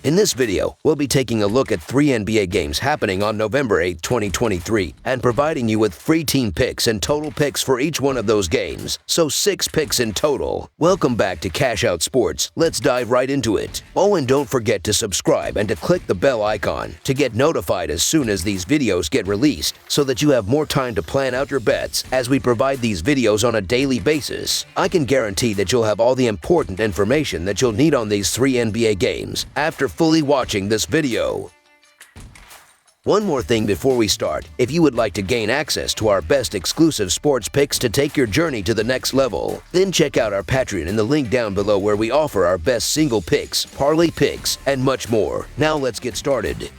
In this video, we'll be taking a look at 3 NBA games happening on November 8, 2023, and providing you with free team picks and total picks for each one of those games, so 6 picks in total. Welcome back to Cash Out Sports. Let's dive right into it. Oh, and don't forget to subscribe and to click the bell icon to get notified as soon as these videos get released, so that you have more time to plan out your bets as we provide these videos on a daily basis. I can guarantee that you'll have all the important information that you'll need on these 3 NBA games after fully watching this video. One more thing before we start. If you would like to gain access to our best exclusive sports picks to take your journey to the next level, then check out our Patreon in the link down below, where we offer our best single picks, parlay picks, and much more. Now let's get started.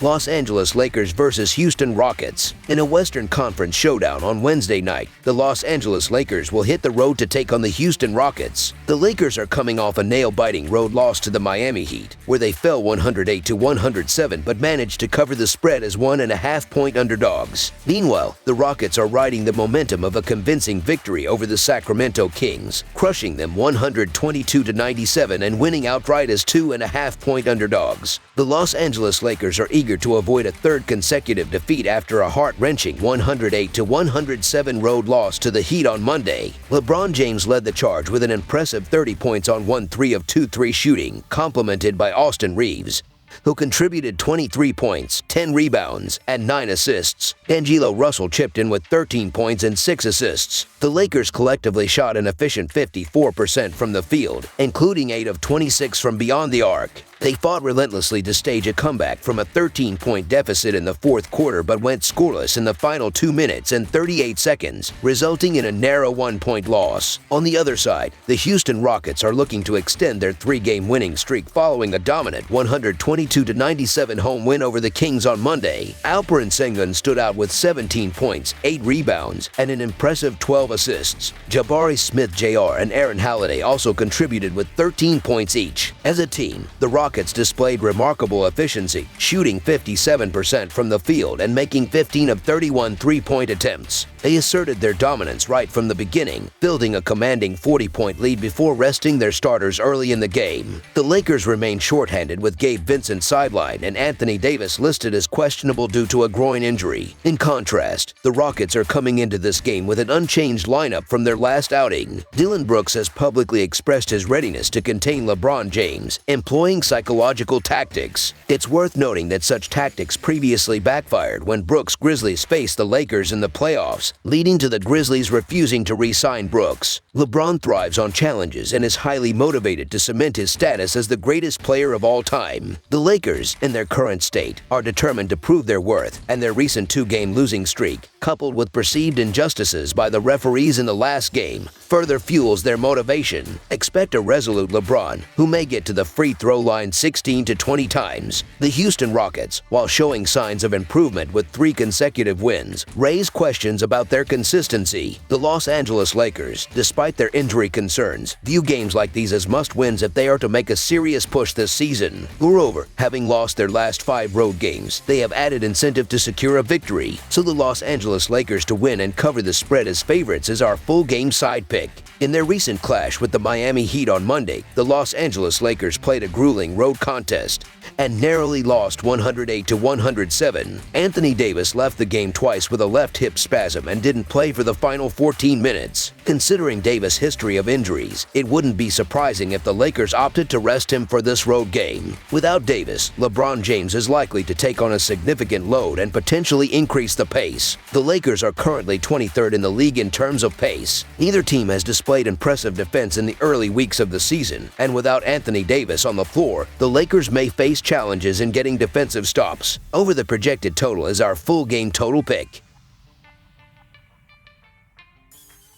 Los Angeles Lakers versus Houston Rockets. In a Western Conference showdown on Wednesday night, the Los Angeles Lakers will hit the road to take on the Houston Rockets. The Lakers are coming off a nail-biting road loss to the Miami Heat, where they fell 108-107 but managed to cover the spread as 1.5-point underdogs. Meanwhile, the Rockets are riding the momentum of a convincing victory over the Sacramento Kings, crushing them 122-97 and winning outright as 2.5-point underdogs. The Los Angeles Lakers are eager to avoid a third consecutive defeat after a heart-wrenching 108-107 road loss to the Heat on Monday. LeBron James led the charge with an impressive 30 points on 1 3 of 2 3 shooting, complemented by Austin Reeves, who contributed 23 points, 10 rebounds, and 9 assists. D'Angelo Russell chipped in with 13 points and 6 assists. The Lakers collectively shot an efficient 54% from the field, including 8 of 26 from beyond the arc. They fought relentlessly to stage a comeback from a 13-point deficit in the fourth quarter, but went scoreless in the final 2 minutes and 38 seconds, resulting in a narrow 1-point loss. On the other side, the Houston Rockets are looking to extend their 3-game winning streak following a dominant 122-97 home win over the Kings on Monday. Alperen Sengun stood out with 17 points, 8 rebounds, and an impressive 12 assists. Jabari Smith Jr. and Aaron Holiday also contributed with 13 points each. As a team, the Rockets displayed remarkable efficiency, shooting 57% from the field and making 15 of 31 3-point attempts. They asserted their dominance right from the beginning, building a commanding 40-point lead before resting their starters early in the game. The Lakers remained shorthanded with Gabe Vincent sidelined and Anthony Davis listed as questionable due to a groin injury. In contrast, the Rockets are coming into this game with an unchanged lineup from their last outing. Dillon Brooks has publicly expressed his readiness to contain LeBron James, employing psychological tactics. It's worth noting that such tactics previously backfired when Brooks' Grizzlies faced the Lakers in the playoffs, leading to the Grizzlies refusing to re-sign Brooks. LeBron thrives on challenges and is highly motivated to cement his status as the greatest player of all time. The Lakers, in their current state, are determined to prove their worth, and their recent 2-game losing streak, coupled with perceived injustices by the referees in the last game, further fuels their motivation. Expect a resolute LeBron, who may get to the free throw line 16 to 20 times. The Houston Rockets, while showing signs of improvement with 3 consecutive wins, raise questions about their consistency. The Los Angeles Lakers, despite their injury concerns, view games like these as must-wins if they are to make a serious push this season. Moreover, having lost their last 5 road games, they have added incentive to secure a victory, so the Los Angeles Lakers to win and cover the spread as favorites is our full-game side pick. In their recent clash with the Miami Heat on Monday, the Los Angeles Lakers played a grueling road contest and narrowly lost 108-107. Anthony Davis left the game twice with a left hip spasm and didn't play for the final 14 minutes. Considering Davis' history of injuries, it wouldn't be surprising if the Lakers opted to rest him for this road game. Without Davis, LeBron James is likely to take on a significant load and potentially increase the pace. The Lakers are currently 23rd in the league in terms of pace. Neither team has displayed impressive defense in the early weeks of the season, and without Anthony Davis on the floor, the Lakers may face challenges in getting defensive stops. Over the projected total is our full game total pick.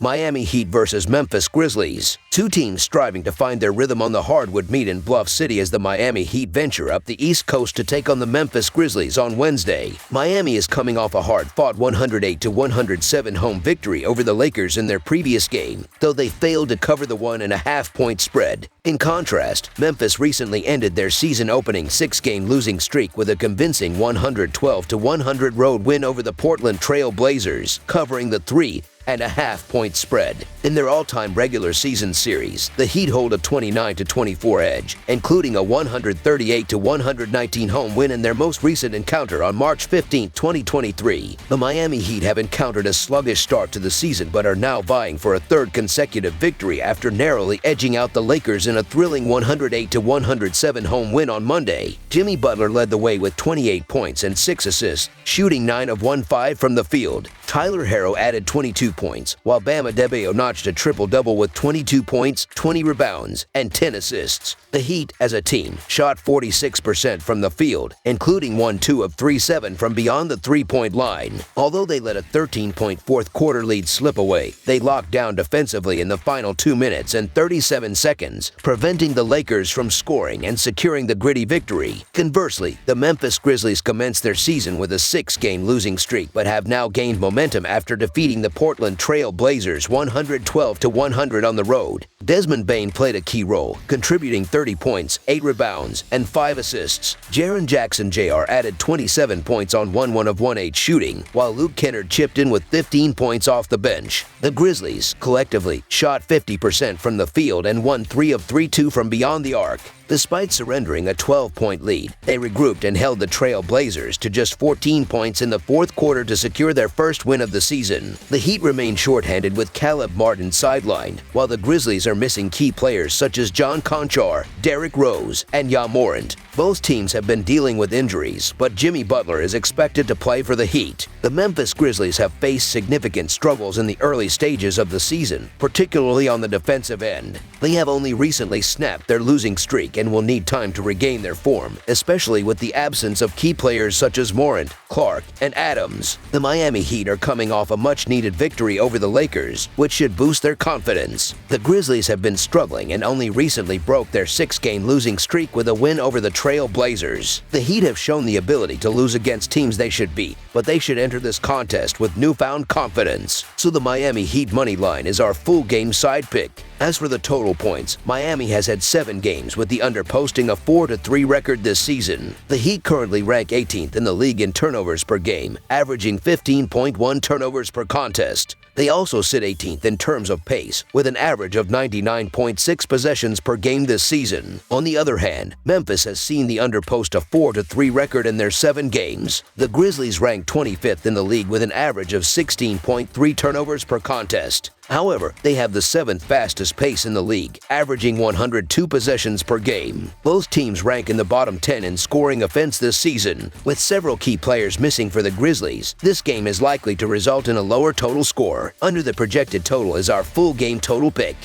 Miami Heat versus Memphis Grizzlies. 2 teams striving to find their rhythm on the hardwood meet in Bluff City as the Miami Heat venture up the East Coast to take on the Memphis Grizzlies on Wednesday. Miami is coming off a hard-fought 108-107 home victory over the Lakers in their previous game, though they failed to cover the 1.5-point spread. In contrast, Memphis recently ended their season-opening 6-game losing streak with a convincing 112-100 road win over the Portland Trail Blazers, covering the 3 8.5-point spread. In their all-time regular season series, the Heat hold a 29-24 edge, including a 138-119 home win in their most recent encounter on March 15, 2023. The Miami Heat have encountered a sluggish start to the season but are now vying for a third consecutive victory after narrowly edging out the Lakers in a thrilling 108-107 home win on Monday. Jimmy Butler led the way with 28 points and 6 assists, shooting 9 of 15 from the field. Tyler Herro added 22 points, while Bam Adebayo notched a triple-double with 22 points, 20 rebounds, and 10 assists. The Heat, as a team, shot 46% from the field, including 1-2 of 3-7 from beyond the three-point line. Although they let a 13-point fourth-quarter lead slip away, they locked down defensively in the final 2 minutes and 37 seconds, preventing the Lakers from scoring and securing the gritty victory. Conversely, the Memphis Grizzlies commenced their season with a 6-game losing streak but have now gained momentum after defeating the Portland Trail Blazers 112-100 on the road. Desmond Bane played a key role, contributing 30 points, 8 rebounds, and 5 assists. Jaren Jackson Jr. added 27 points on 1 of 1-8 shooting, while Luke Kennard chipped in with 15 points off the bench. The Grizzlies, collectively, shot 50% from the field and won 3 of 3-2 from beyond the arc. Despite surrendering a 12-point lead, they regrouped and held the Trail Blazers to just 14 points in the fourth quarter to secure their first win of the season. The Heat remain shorthanded with Caleb Martin sidelined, while the Grizzlies are missing key players such as John Conchar, Derrick Rose, and Ja Morant. Both teams have been dealing with injuries, but Jimmy Butler is expected to play for the Heat. The Memphis Grizzlies have faced significant struggles in the early stages of the season, particularly on the defensive end. They have only recently snapped their losing streak and will need time to regain their form, especially with the absence of key players such as Morant, Clark, and Adams. The Miami Heat are coming off a much-needed victory over the Lakers, which should boost their confidence. The Grizzlies have been struggling and only recently broke their 6-game losing streak with a win over the Trail Blazers. The Heat have shown the ability to lose against teams they should beat, but they should enter this contest with newfound confidence. So the Miami Heat money line is our full game side pick. As for the total points, Miami has had 7 games with the under posting a 4-3 record this season. The Heat currently rank 18th in the league in turnovers per game, averaging 15.1 turnovers per contest. They also sit 18th in terms of pace, with an average of 99.6 possessions per game this season. On the other hand, Memphis has seen the under post a 4-3 record in their 7 games. The Grizzlies rank 25th in the league with an average of 16.3 turnovers per contest. However, they have the 7th fastest pace in the league, averaging 102 possessions per game. Both teams rank in the bottom 10 in scoring offense this season. With several key players missing for the Grizzlies, this game is likely to result in a lower total score. Under the projected total is our full game total pick.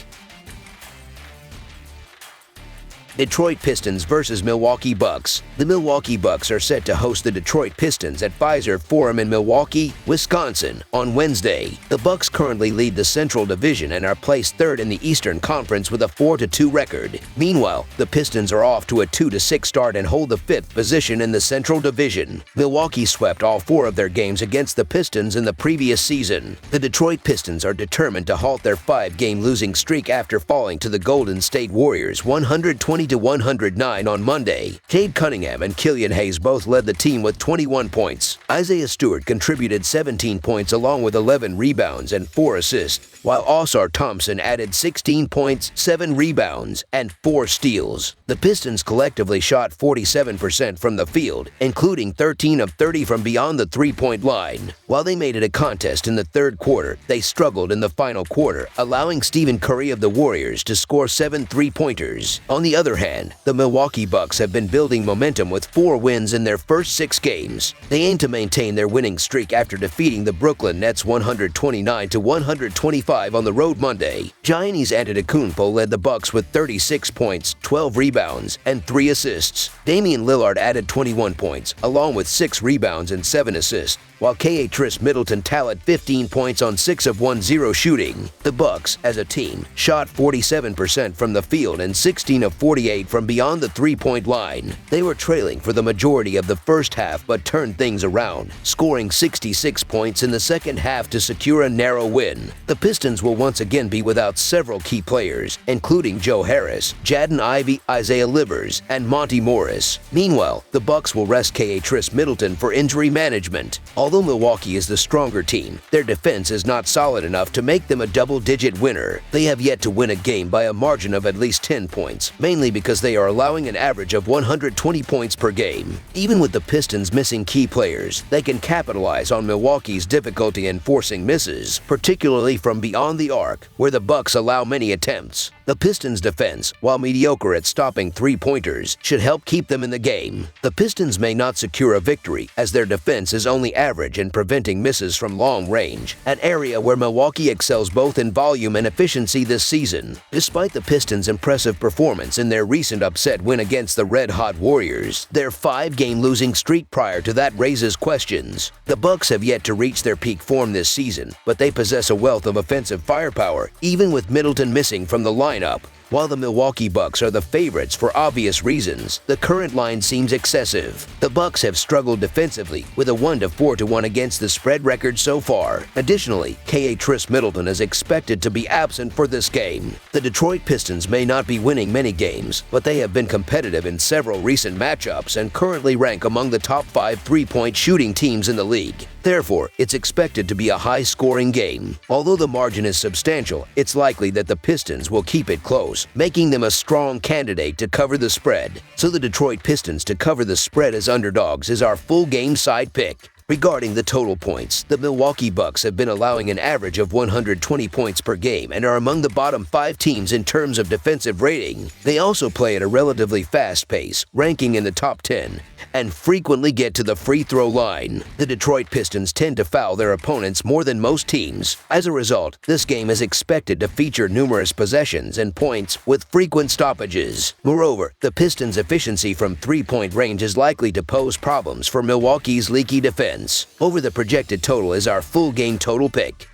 Detroit Pistons versus Milwaukee Bucks. The Milwaukee Bucks are set to host the Detroit Pistons at Fiserv Forum in Milwaukee, Wisconsin, on Wednesday. The Bucks currently lead the Central Division and are placed 3rd in the Eastern Conference with a 4-2 record. Meanwhile, the Pistons are off to a 2-6 start and hold the 5th position in the Central Division. Milwaukee swept all 4 of their games against the Pistons in the previous season. The Detroit Pistons are determined to halt their 5-game losing streak after falling to the Golden State Warriors 120-109 on Monday. Cade Cunningham and Killian Hayes both led the team with 21 points. Isaiah Stewart contributed 17 points along with 11 rebounds and 4 assists, while Ausar Thompson added 16 points, 7 rebounds, and 4 steals. The Pistons collectively shot 47% from the field, including 13 of 30 from beyond the three-point line. While they made it a contest in the third quarter, they struggled in the final quarter, allowing Stephen Curry of the Warriors to score 7 three-pointers. On the other hand, the Milwaukee Bucks have been building momentum with 4 wins in their first 6 games. They aim to maintain their winning streak after defeating the Brooklyn Nets 129-125 on the road Monday. Giannis Antetokounmpo led the Bucks with 36 points, 12 rebounds, and 3 assists. Damian Lillard added 21 points, along with 6 rebounds and 7 assists, while K.A. Middleton tallied 15 points on 6 of 10 shooting. The Bucks, as a team, shot 47% from the field and 16 of 48 from beyond the three-point line. They were trailing for the majority of the first half but turned things around, scoring 66 points in the second half to secure a narrow win. The Pistons will once again be without several key players, including Joe Harris, Jaden Ivey, Isaiah Livers, and Monty Morris. Meanwhile, the Bucks will rest K.A. Middleton for injury management. Although Milwaukee is the stronger team, their defense is not solid enough to make them a double-digit winner. They have yet to win a game by a margin of at least 10 points, mainly because they are allowing an average of 120 points per game. Even with the Pistons missing key players, they can capitalize on Milwaukee's difficulty in forcing misses, particularly from beyond the arc, where the Bucks allow many attempts. The Pistons' defense, while mediocre at stopping three-pointers, should help keep them in the game. The Pistons may not secure a victory, as their defense is only average in preventing misses from long range, an area where Milwaukee excels both in volume and efficiency this season. Despite the Pistons' impressive performance in their recent upset win against the Red-Hot Warriors, their 5-game losing streak prior to that raises questions. The Bucks have yet to reach their peak form this season, but they possess a wealth of offensive firepower, even with Middleton missing from the lineup. While the Milwaukee Bucks are the favorites for obvious reasons, the current line seems excessive. The Bucks have struggled defensively with a 1-4-1 against the spread record so far. Additionally, Khris Middleton is expected to be absent for this game. The Detroit Pistons may not be winning many games, but they have been competitive in several recent matchups and currently rank among the top 5 three-point shooting teams in the league. Therefore, it's expected to be a high-scoring game. Although the margin is substantial, it's likely that the Pistons will keep it close, making them a strong candidate to cover the spread. So the Detroit Pistons to cover the spread as underdogs is our full game side pick. Regarding the total points, the Milwaukee Bucks have been allowing an average of 120 points per game and are among the bottom 5 teams in terms of defensive rating. They also play at a relatively fast pace, ranking in the top 10, and frequently get to the free throw line. The Detroit Pistons tend to foul their opponents more than most teams. As a result, this game is expected to feature numerous possessions and points with frequent stoppages. Moreover, the Pistons' efficiency from three-point range is likely to pose problems for Milwaukee's leaky defense. Over the projected total is our full game total pick.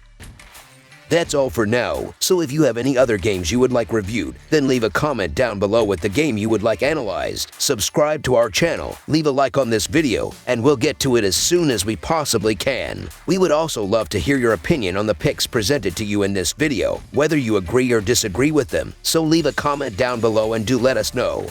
That's all for now, so if you have any other games you would like reviewed, then leave a comment down below with the game you would like analyzed. Subscribe to our channel, leave a like on this video, and we'll get to it as soon as we possibly can. We would also love to hear your opinion on the picks presented to you in this video, whether you agree or disagree with them, so leave a comment down below and do let us know.